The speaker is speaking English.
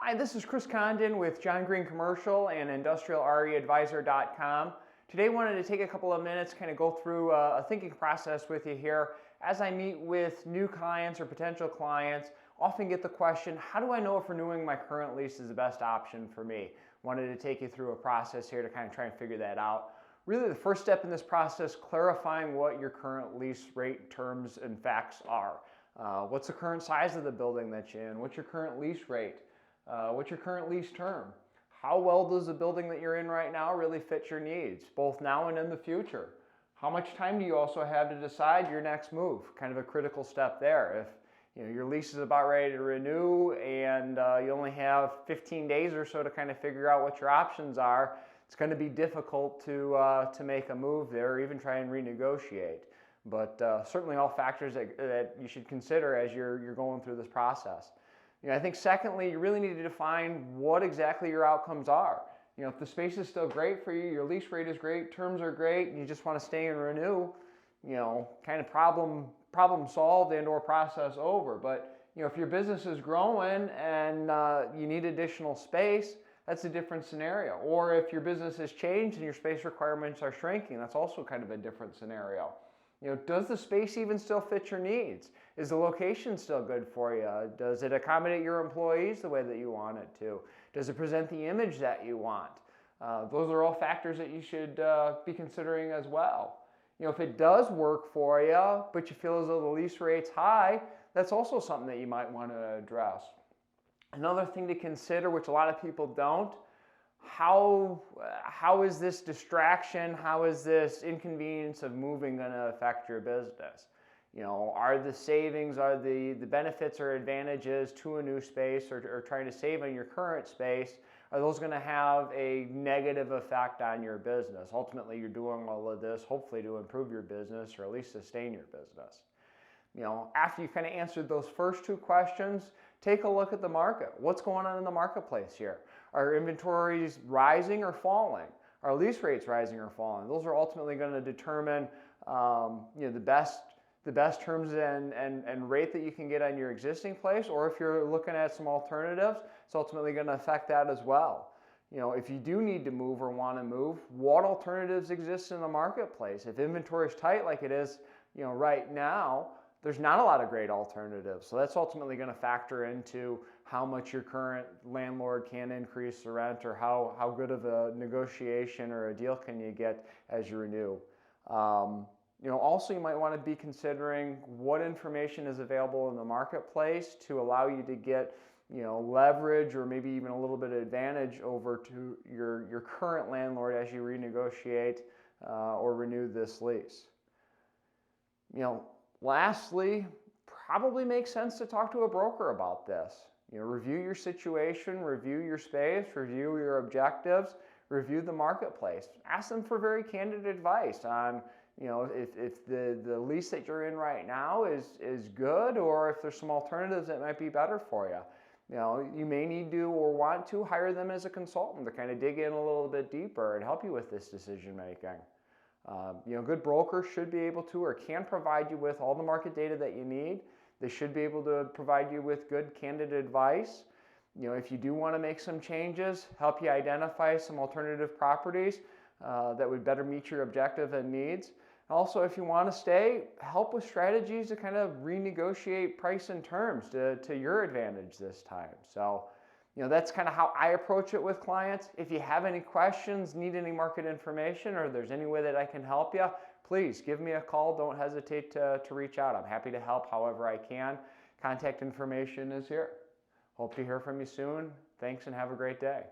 Hi, this is Chris Condon with John Green Commercial and IndustrialREadvisor.com. Today I wanted to take a couple of minutes, kind of go through a thinking process with you here. As I meet with new clients or potential clients, often get the question, how do I know if renewing my current lease is the best option for me? Wanted to take you through a process here to kind of try and figure that out. Really the first step in this process, clarifying what your current lease rate terms and facts are. What's the current size of the building that you're in? What's your current lease rate? What's your current lease term? How well does the building that you're in right now really fit your needs, both now and in the future? How much time do you also have to decide your next move? Kind of a critical step there. If your lease is about ready to renew and you only have 15 days or so to kind of figure out what your options are, it's going to be difficult to make a move there or even try and renegotiate. But certainly all factors that you should consider as you're going through this process. I think secondly, you really need to define what exactly your outcomes are. If the space is still great for you, your lease rate is great, terms are great, and you just want to stay and renew, kind of problem solved and or process over. But if your business is growing and you need additional space, that's a different scenario. Or if your business has changed and your space requirements are shrinking, that's also kind of a different scenario. Does the space even still fit your needs? Is the location still good for you? Does it accommodate your employees the way that you want it to? Does it present the image that you want? Those are all factors that you should be considering as well. If it does work for you, but you feel as though the lease rate's high, that's also something that you might want to address. Another thing to consider, which a lot of people don't, how is this distraction, how is this inconvenience of moving going to affect your business? Are the savings, are the benefits or advantages to a new space or trying to save on your current space, are those going to have a negative effect on your business? Ultimately, you're doing all of this hopefully to improve your business or at least sustain your business. After you kind of answered those first two questions, take a look at the market. What's going on in the marketplace here? Are inventories rising or falling? Are lease rates rising or falling? Those are ultimately going to determine the best terms and rate that you can get on your existing place, or if you're looking at some alternatives, it's ultimately going to affect that as well. If you do need to move or want to move, what alternatives exist in the marketplace? If inventory is tight like it is right now, there's not a lot of great alternatives. So that's ultimately going to factor into how much your current landlord can increase the rent or how good of a negotiation or a deal can you get as you renew. Also you might want to be considering what information is available in the marketplace to allow you to get leverage or maybe even a little bit of advantage over to your current landlord as you renegotiate or renew this lease. Lastly, probably makes sense to talk to a broker about this. Review your situation, review your space, review your objectives, review the marketplace. Ask them for very candid advice on if the lease that you're in right now is good, or if there's some alternatives that might be better for you. You may need to or want to hire them as a consultant to kind of dig in a little bit deeper and help you with this decision making. Good brokers should be able to or can provide you with all the market data that you need. They should be able to provide you with good, candid advice. If you do want to make some changes, help you identify some alternative properties that would better meet your objective and needs. Also, if you want to stay, help with strategies to kind of renegotiate price and terms to your advantage this time. So, that's kind of how I approach it with clients. If you have any questions, need any market information, or there's any way that I can help you, please give me a call. Don't hesitate to reach out. I'm happy to help however I can. Contact information is here. Hope to hear from you soon. Thanks and have a great day.